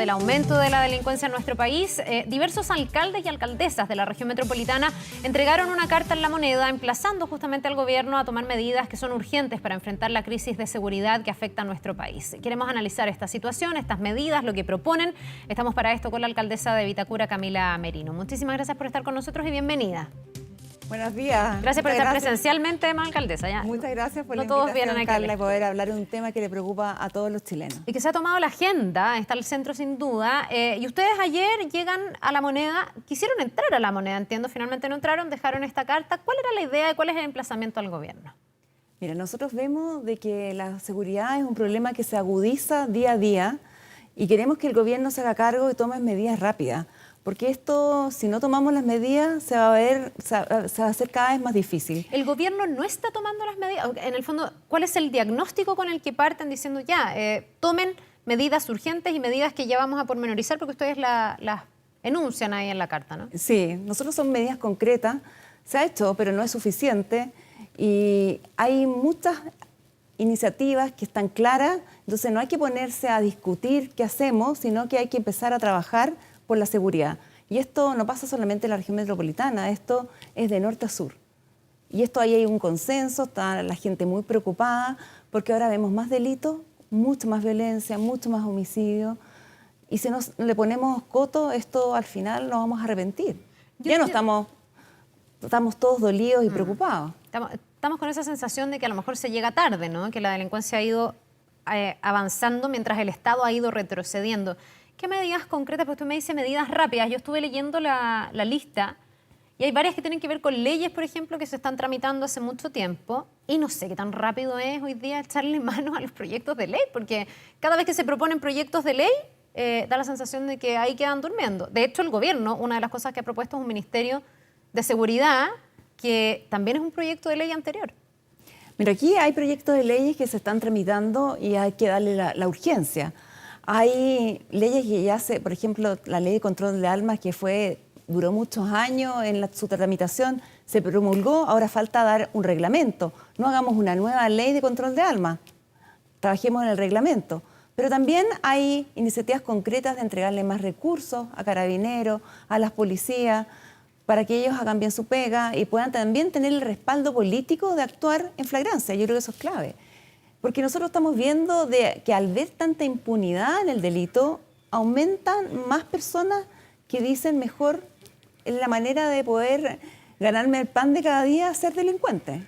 del aumento de la delincuencia en nuestro país, diversos alcaldes y alcaldesas de la región metropolitana entregaron una carta en La Moneda emplazando justamente al gobierno a tomar medidas que son urgentes para enfrentar la crisis de seguridad que afecta a nuestro país. Queremos analizar esta situación, estas medidas, lo que proponen. Estamos para esto con la alcaldesa de Vitacura, Camila Merino. Muchísimas gracias por estar con nosotros y bienvenida. Buenos días. Gracias por estar presencialmente, además, alcaldesa. Ya. Muchas gracias por no la todos invitación, vienen Carla, y poder hablar de un tema que le preocupa a todos los chilenos. Y que se ha tomado la agenda, está el centro sin duda. Y ustedes ayer llegan a La Moneda, quisieron entrar a La Moneda, entiendo, finalmente no entraron, dejaron esta carta. ¿Cuál era la idea y cuál es el emplazamiento al gobierno? Mira, nosotros vemos de que la seguridad es un problema que se agudiza día a día y queremos que el gobierno se haga cargo y tome medidas rápidas. Porque esto, si no tomamos las medidas, se va a hacer cada vez más difícil. ¿El gobierno no está tomando las medidas? En el fondo, ¿cuál es el diagnóstico con el que parten diciendo ya, tomen medidas urgentes y medidas que ya vamos a pormenorizar porque ustedes las enuncian ahí en la carta, ¿no? Sí, nosotros son medidas concretas, se ha hecho, pero no es suficiente y hay muchas iniciativas que están claras, entonces no hay que ponerse a discutir qué hacemos, sino que hay que empezar a trabajar por la seguridad. Y esto no pasa solamente en la región metropolitana, esto es de norte a sur. Y esto ahí hay un consenso, está la gente muy preocupada, porque ahora vemos más delitos, mucha más violencia, mucho más homicidio. Y si le ponemos coto, esto al final nos vamos a arrepentir. Ya no estamos todos dolidos y preocupados. Estamos con esa sensación de que a lo mejor se llega tarde, ¿no? Que la delincuencia ha ido avanzando mientras el Estado ha ido retrocediendo. ¿Qué medidas concretas? Pues usted me dice medidas rápidas. Yo estuve leyendo la lista y hay varias que tienen que ver con leyes, por ejemplo, que se están tramitando hace mucho tiempo y no sé qué tan rápido es hoy día echarle mano a los proyectos de ley, porque cada vez que se proponen proyectos de ley da la sensación de que ahí quedan durmiendo. De hecho, el gobierno, una de las cosas que ha propuesto es un ministerio de seguridad que también es un proyecto de ley anterior. Mira, aquí hay proyectos de leyes que se están tramitando y hay que darle la urgencia. Hay leyes que ya por ejemplo, la ley de control de armas que duró muchos años en su tramitación, se promulgó, ahora falta dar un reglamento. No hagamos una nueva ley de control de armas, trabajemos en el reglamento. Pero también hay iniciativas concretas de entregarle más recursos a carabineros, a las policías, para que ellos hagan bien su pega y puedan también tener el respaldo político de actuar en flagrancia. Yo creo que eso es clave. Porque nosotros estamos viendo que al ver tanta impunidad en el delito, aumentan más personas que dicen mejor en la manera de poder ganarme el pan de cada día ser delincuente.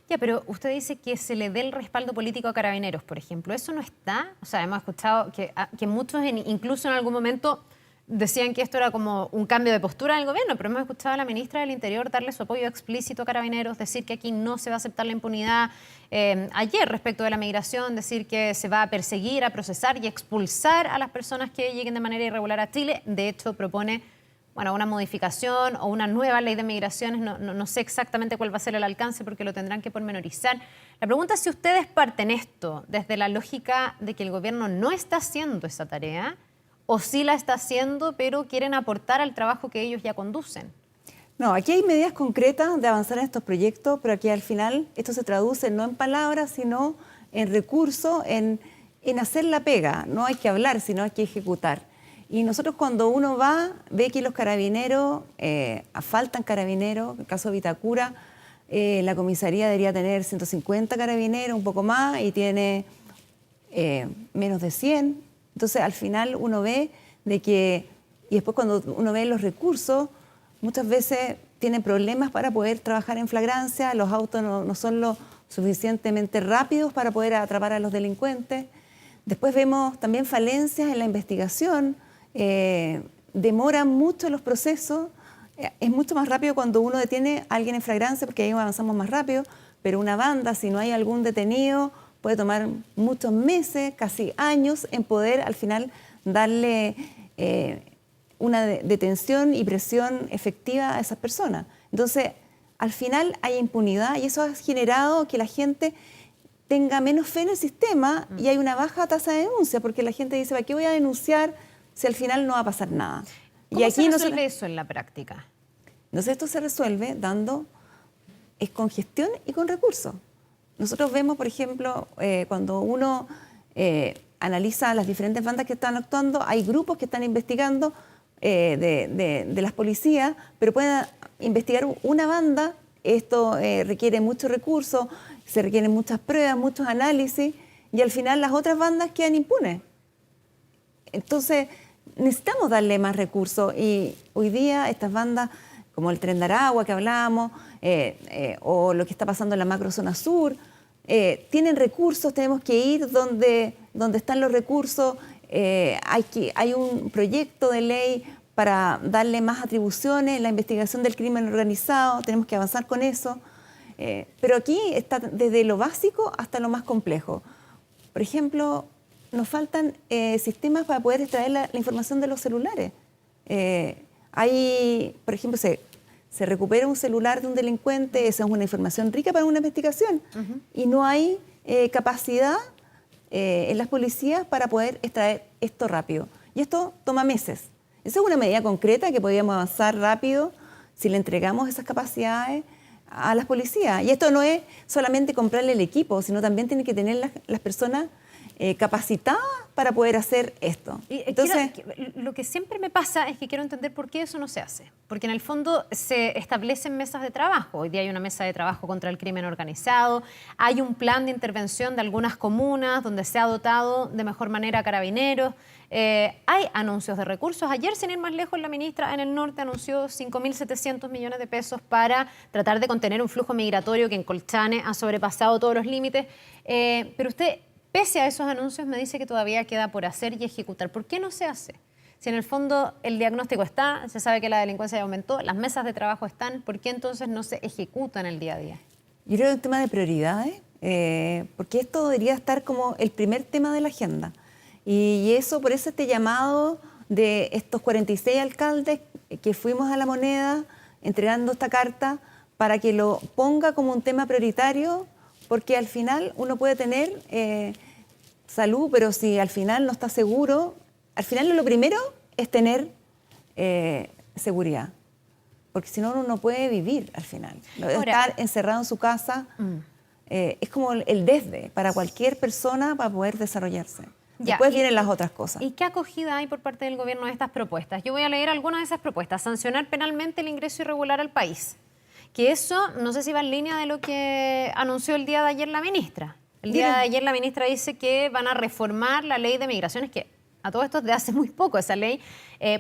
Ya, pero usted dice que se le dé el respaldo político a carabineros, por ejemplo. ¿Eso no está? O sea, hemos escuchado que muchos, incluso en algún momento, decían que esto era como un cambio de postura del gobierno, pero hemos escuchado a la ministra del Interior darle su apoyo explícito a carabineros, decir que aquí no se va a aceptar la impunidad. Ayer, respecto de la migración, decir que se va a perseguir, a procesar y expulsar a las personas que lleguen de manera irregular a Chile. De hecho, propone una modificación o una nueva ley de migraciones. No sé exactamente cuál va a ser el alcance porque lo tendrán que pormenorizar. La pregunta es si ustedes parten esto desde la lógica de que el gobierno no está haciendo esa tarea o sí la está haciendo, pero quieren aportar al trabajo que ellos ya conducen. No, aquí hay medidas concretas de avanzar en estos proyectos, pero aquí al final esto se traduce no en palabras, sino en recursos, en hacer la pega. No hay que hablar, sino hay que ejecutar. Y nosotros cuando uno ve que los carabineros, faltan carabineros, en el caso de Vitacura, la comisaría debería tener 150 carabineros, un poco más, y tiene menos de 100. Entonces, al final uno ve y después cuando uno ve los recursos, muchas veces tienen problemas para poder trabajar en flagrancia, los autos no son lo suficientemente rápidos para poder atrapar a los delincuentes. Después vemos también falencias en la investigación, demoran mucho los procesos, es mucho más rápido cuando uno detiene a alguien en flagrancia porque ahí avanzamos más rápido, pero una banda, si no hay algún detenido, puede tomar muchos meses, casi años, en poder al final darle una detención y presión efectiva a esas personas. Entonces, al final hay impunidad y eso ha generado que la gente tenga menos fe en el sistema y hay una baja tasa de denuncia, porque la gente dice, ¿para qué voy a denunciar si al final no va a pasar nada? ¿Cómo se resuelve eso en la práctica? Entonces, esto se resuelve con gestión y con recursos. Nosotros vemos, por ejemplo, cuando uno analiza las diferentes bandas que están actuando, hay grupos que están investigando de las policías, pero pueden investigar una banda, esto requiere mucho recursos, se requieren muchas pruebas, muchos análisis, y al final las otras bandas quedan impunes. Entonces, necesitamos darle más recursos, y hoy día estas bandas, como el Tren de Aragua que hablábamos, o lo que está pasando en la macrozona sur, tienen recursos, tenemos que ir donde están los recursos. Hay un proyecto de ley para darle más atribuciones en la investigación del crimen organizado, tenemos que avanzar con eso. Pero aquí está desde lo básico hasta lo más complejo. Por ejemplo, nos faltan sistemas para poder extraer la información de los celulares. Por ejemplo, se recupera un celular de un delincuente, esa es una información rica para una investigación, y no hay capacidad en las policías para poder extraer esto rápido. Y esto toma meses. Esa es una medida concreta que podríamos avanzar rápido si le entregamos esas capacidades a las policías. Y esto no es solamente comprarle el equipo, sino también tienen que tener las personas capacitadas para poder hacer esto. Entonces, lo que siempre me pasa es que quiero entender por qué eso no se hace. Porque en el fondo se establecen mesas de trabajo. Hoy día hay una mesa de trabajo contra el crimen organizado. Hay un plan de intervención de algunas comunas donde se ha dotado de mejor manera a carabineros. Hay anuncios de recursos. Ayer, sin ir más lejos, la ministra en el norte anunció 5.700 millones de pesos para tratar de contener un flujo migratorio que en Colchane ha sobrepasado todos los límites. Pero usted, pese a esos anuncios, me dice que todavía queda por hacer y ejecutar. ¿Por qué no se hace? Si en el fondo el diagnóstico está, se sabe que la delincuencia ya aumentó, las mesas de trabajo están, ¿por qué entonces no se ejecutan el día a día? Yo creo que es un tema de prioridades, porque esto debería estar como el primer tema de la agenda. Y eso, por eso este llamado de estos 46 alcaldes que fuimos a La Moneda entregando esta carta para que lo ponga como un tema prioritario, porque al final uno puede tener salud, pero si al final no está seguro, al final lo primero es tener seguridad, porque si no uno no puede vivir al final. Estar encerrado en su casa es como el desde para cualquier persona para poder desarrollarse. Después vienen las otras cosas. ¿Y qué acogida hay por parte del gobierno de estas propuestas? Yo voy a leer algunas de esas propuestas. Sancionar penalmente el ingreso irregular al país. Que eso, no sé si va en línea de lo que anunció el día de ayer la ministra. El día de ayer la ministra dice que van a reformar la ley de migraciones, que a todo esto es de hace muy poco esa ley,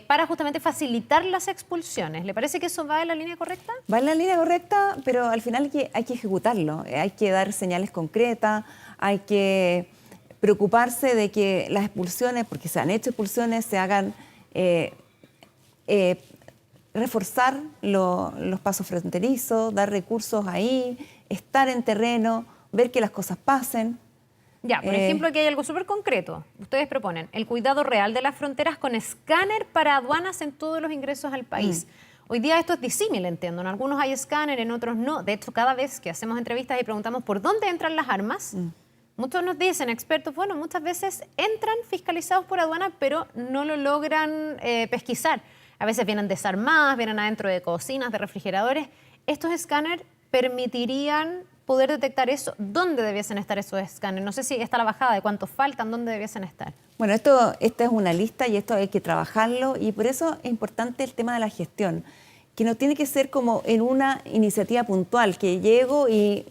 para justamente facilitar las expulsiones. ¿Le parece que eso va en la línea correcta? Va en la línea correcta, pero al final hay que ejecutarlo. Hay que dar señales concretas, hay que preocuparse de que las expulsiones, porque se han hecho expulsiones, se hagan, reforzar los pasos fronterizos, dar recursos ahí, estar en terreno, ver que las cosas pasen. Ya, por ejemplo, aquí hay algo súper concreto. Ustedes proponen el cuidado real de las fronteras con escáner para aduanas en todos los ingresos al país. Hoy día esto es disímil, entiendo. En algunos hay escáner, en otros no. De hecho, cada vez que hacemos entrevistas y preguntamos por dónde entran las armas, muchos nos dicen, expertos, bueno, muchas veces entran fiscalizados por aduana, pero no lo logran pesquisar. A veces vienen desarmadas, vienen adentro de cocinas, de refrigeradores. Estos escáneres permitirían poder detectar eso. ¿Dónde debiesen estar esos escáneres? No sé si está la bajada de cuántos faltan, ¿dónde debiesen estar? Bueno, esta es una lista y esto hay que trabajarlo, y por eso es importante el tema de la gestión, que no tiene que ser como en una iniciativa puntual, que llego y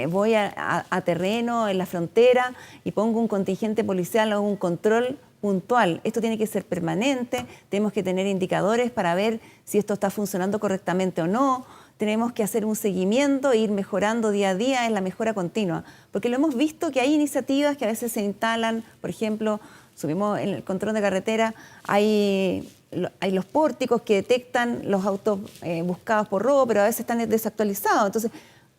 voy a terreno, en la frontera, y pongo un contingente policial o un control puntual. Esto tiene que ser permanente, tenemos que tener indicadores para ver si esto está funcionando correctamente o no. Tenemos que hacer un seguimiento e ir mejorando día a día, en la mejora continua. Porque lo hemos visto que hay iniciativas que a veces se instalan, por ejemplo, subimos en el control de carretera, hay los pórticos que detectan los autos buscados por robo, pero a veces están desactualizados. Entonces,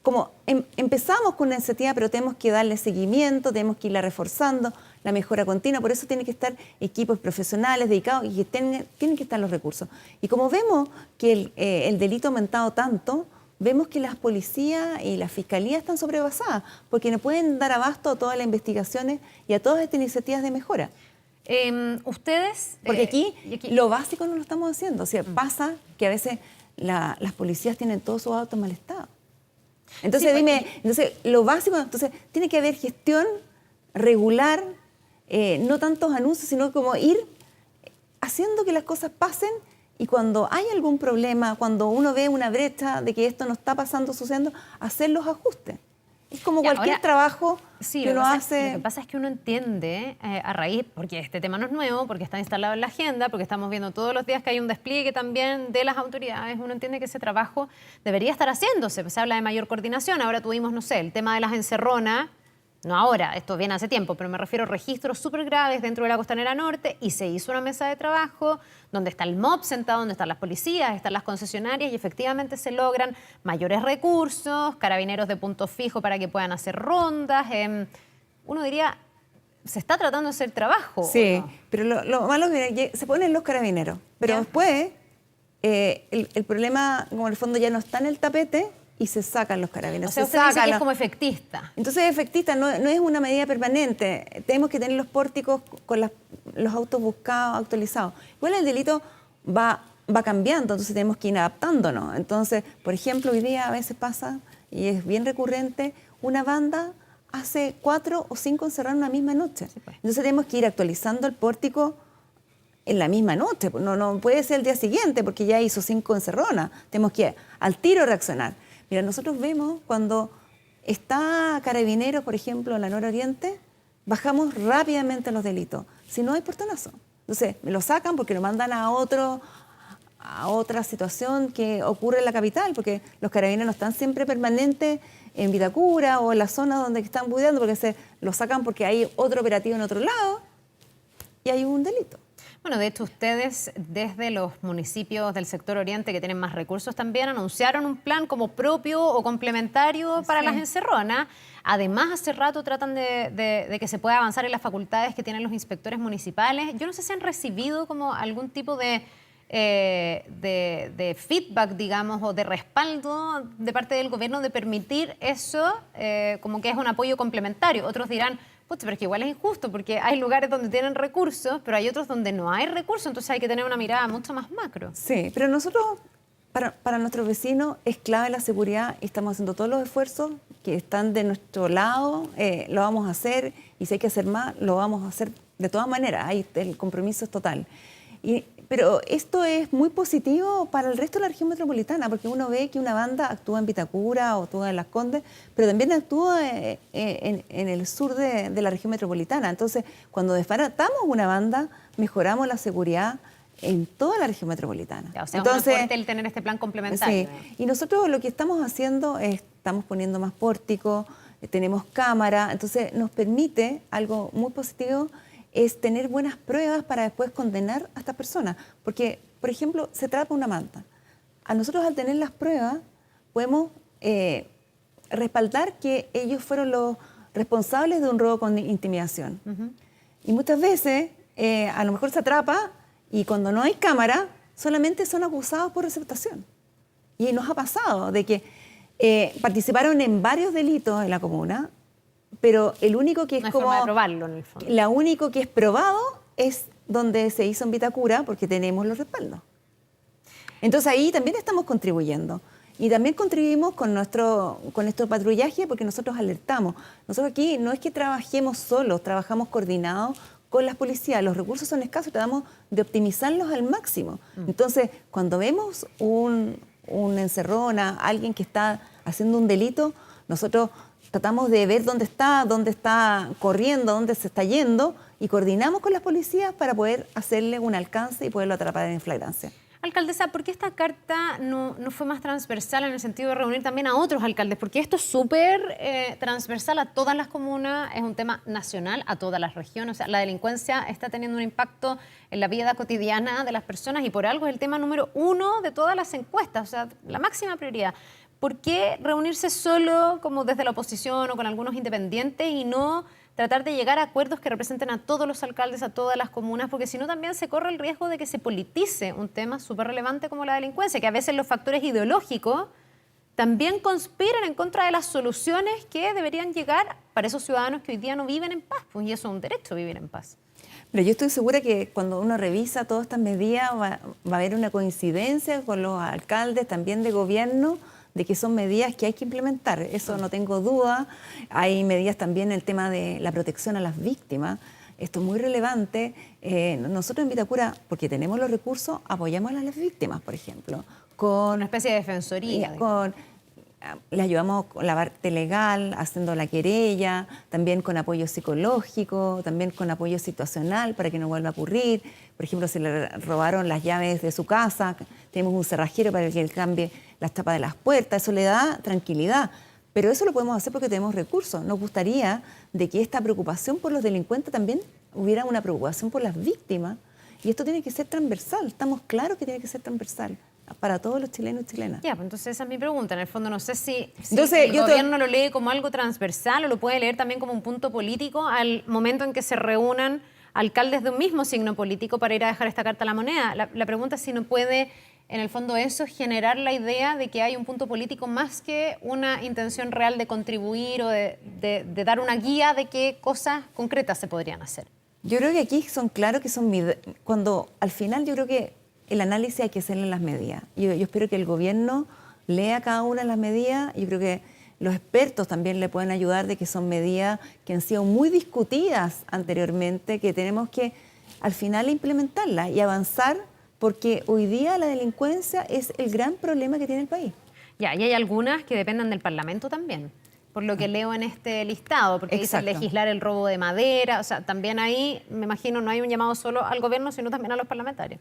como empezamos con una iniciativa, pero tenemos que darle seguimiento, tenemos que irla reforzando, la mejora continua. Por eso tienen que estar equipos profesionales dedicados y que tienen que estar los recursos. Y como vemos que el delito ha aumentado tanto, vemos que las policías y la fiscalía están sobrepasadas, porque no pueden dar abasto a todas las investigaciones y a todas estas iniciativas de mejora. Ustedes... Porque aquí lo básico no lo estamos haciendo. O sea, pasa que a veces las policías tienen todos sus autos en mal estado. Entonces, sí, entonces lo básico, entonces tiene que haber gestión regular, no tantos anuncios, sino como ir haciendo que las cosas pasen, y cuando hay algún problema, cuando uno ve una brecha de que esto no está pasando, sucediendo, hacer los ajustes. Es como cualquier ahora, trabajo sí, que uno hace. Lo que pasa es que uno entiende a raíz, porque este tema no es nuevo, porque está instalado en la agenda, porque estamos viendo todos los días que hay un despliegue también de las autoridades, uno entiende que ese trabajo debería estar haciéndose. Se habla de mayor coordinación. Ahora tuvimos, no sé, el tema de las encerronas. No ahora, esto viene hace tiempo, pero me refiero a registros súper graves dentro de la Costanera Norte, y se hizo una mesa de trabajo donde está el MOP sentado, donde están las policías, están las concesionarias, y efectivamente se logran mayores recursos, carabineros de punto fijo para que puedan hacer rondas. Uno diría, se está tratando de hacer trabajo. Sí, ¿o no? pero lo malo es que se ponen los carabineros, pero Ya. después el problema, como en el fondo ya no está en el tapete, y se sacan los carabineros. O sea, se usted dice sacan que es los- como efectista. Entonces, efectista no es una medida permanente. Tenemos que tener los pórticos con los autos buscados, actualizados. Igual el delito va cambiando, entonces tenemos que ir adaptándonos. Entonces, por ejemplo, hoy día a veces pasa, y es bien recurrente, una banda hace 4 o 5 encerrados en una misma noche. Sí, pues. Entonces tenemos que ir actualizando el pórtico en la misma noche. No puede ser el día siguiente porque ya hizo 5 encerronas. Tenemos que al tiro reaccionar. Mira, nosotros vemos cuando está Carabineros, por ejemplo, en la nororiente, bajamos rápidamente los delitos. Si no hay portonazo. Entonces, me lo sacan porque lo mandan a otra situación que ocurre en la capital, porque los carabineros no están siempre permanentes en Vitacura o en la zona donde están budeando, porque se lo sacan porque hay otro operativo en otro lado y hay un delito. Bueno, de hecho, ustedes desde los municipios del sector oriente que tienen más recursos también anunciaron un plan como propio o complementario para las encerronas. Además, hace rato tratan de que se pueda avanzar en las facultades que tienen los inspectores municipales. Yo no sé si han recibido como algún tipo de feedback, digamos, o de respaldo de parte del gobierno de permitir eso, como que es un apoyo complementario. Otros dirán, pucha, pero es que igual es injusto, porque hay lugares donde tienen recursos, pero hay otros donde no hay recursos, entonces hay que tener una mirada mucho más macro. Sí, pero nosotros, para nuestros vecinos, es clave la seguridad, y estamos haciendo todos los esfuerzos que están de nuestro lado, lo vamos a hacer, y si hay que hacer más, lo vamos a hacer de todas maneras, ahí el compromiso es total. Pero esto es muy positivo para el resto de la región metropolitana, porque uno ve que una banda actúa en Vitacura o actúa en Las Condes, pero también actúa en el sur de la región metropolitana. Entonces, cuando desbaratamos una banda, mejoramos la seguridad en toda la región metropolitana. Ya, o sea, entonces, es un aporte el tener este plan complementario. sí. Y nosotros lo que estamos haciendo es, estamos poniendo más pórticos, tenemos cámara, entonces nos permite algo muy positivo, es tener buenas pruebas para después condenar a estas personas. Porque, por ejemplo, se trata de una manta. A nosotros, al tener las pruebas, podemos respaldar que ellos fueron los responsables de un robo con intimidación. Y muchas veces, a lo mejor se atrapa, y cuando no hay cámara, solamente son acusados por receptación. Y nos ha pasado de que participaron en varios delitos en la comuna, pero el único que es No hay como... forma de probarlo, en el fondo. La único que es probado es donde se hizo en Vitacura, porque tenemos los respaldos. Entonces ahí también estamos contribuyendo. Y también contribuimos con nuestro patrullaje, porque nosotros alertamos. Nosotros aquí no es que trabajemos solos, trabajamos coordinados con las policías. Los recursos son escasos, tratamos de optimizarlos al máximo. Entonces, cuando vemos un encerrona, alguien que está haciendo un delito, nosotros tratamos de ver dónde está corriendo, dónde se está yendo, y coordinamos con las policías para poder hacerle un alcance y poderlo atrapar en flagrancia. Alcaldesa, ¿por qué esta carta no fue más transversal en el sentido de reunir también a otros alcaldes? Porque esto es súper transversal a todas las comunas, es un tema nacional a todas las regiones. O sea, la delincuencia está teniendo un impacto en la vida cotidiana de las personas, y por algo es el tema número 1 de todas las encuestas, o sea, la máxima prioridad. ¿Por qué reunirse solo como desde la oposición o con algunos independientes y no tratar de llegar a acuerdos que representen a todos los alcaldes, a todas las comunas? Porque si no, también se corre el riesgo de que se politice un tema súper relevante como la delincuencia, que a veces los factores ideológicos también conspiran en contra de las soluciones que deberían llegar para esos ciudadanos que hoy día no viven en paz, pues, y eso es un derecho, vivir en paz. Pero yo estoy segura que cuando uno revisa todas estas medidas va a haber una coincidencia con los alcaldes también de gobierno, de que son medidas que hay que implementar, eso no tengo duda. Hay medidas también en el tema de la protección a las víctimas, esto es muy relevante. Nosotros en Vitacura, porque tenemos los recursos, apoyamos a las víctimas, por ejemplo, Una especie de defensoría. les ayudamos con la parte legal, haciendo la querella, también con apoyo psicológico, también con apoyo situacional para que no vuelva a ocurrir. Por ejemplo, si le robaron las llaves de su casa, tenemos un cerrajero para que él cambie las tapas de las puertas, eso le da tranquilidad. Pero eso lo podemos hacer porque tenemos recursos. Nos gustaría de que esta preocupación por los delincuentes también hubiera una preocupación por las víctimas. Y esto tiene que ser transversal, estamos claros que tiene que ser transversal para todos los chilenos y chilenas. Ya, pues entonces esa es mi pregunta. En el fondo no sé si Entonces, el gobierno lo lee como algo transversal o lo puede leer también como un punto político al momento en que se reúnan alcaldes de un mismo signo político para ir a dejar esta carta a la moneda. La pregunta es si no puede, en el fondo, eso generar la idea de que hay un punto político más que una intención real de contribuir o de dar una guía de qué cosas concretas se podrían hacer. Yo creo que aquí son claros que son cuando al final yo creo que el análisis hay que hacerle en las medidas. Yo espero que el gobierno lea cada una de las medidas. Yo creo que los expertos también le pueden ayudar de que son medidas que han sido muy discutidas anteriormente, que tenemos que al final implementarlas y avanzar, porque hoy día la delincuencia es el gran problema que tiene el país. Ya, y hay algunas que dependen del Parlamento también, por lo que leo en este listado, porque dice legislar el robo de madera, o sea, también ahí, me imagino, no hay un llamado solo al gobierno, sino también a los parlamentarios.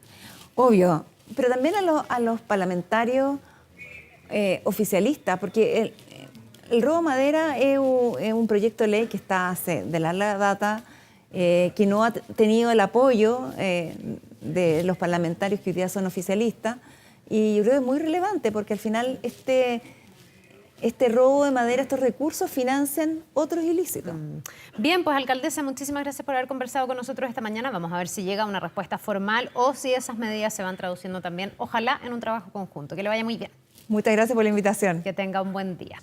Obvio, pero también a los parlamentarios oficialistas, porque el robo de madera es un proyecto de ley que está hace de larga data, que no ha tenido el apoyo de los parlamentarios que hoy día son oficialistas, y yo creo que es muy relevante porque al final este robo de madera, estos recursos financian otros ilícitos. Bien, pues alcaldesa, muchísimas gracias por haber conversado con nosotros esta mañana. Vamos a ver si llega una respuesta formal o si esas medidas se van traduciendo también, ojalá, en un trabajo conjunto. Que le vaya muy bien. Muchas gracias por la invitación. Que tenga un buen día.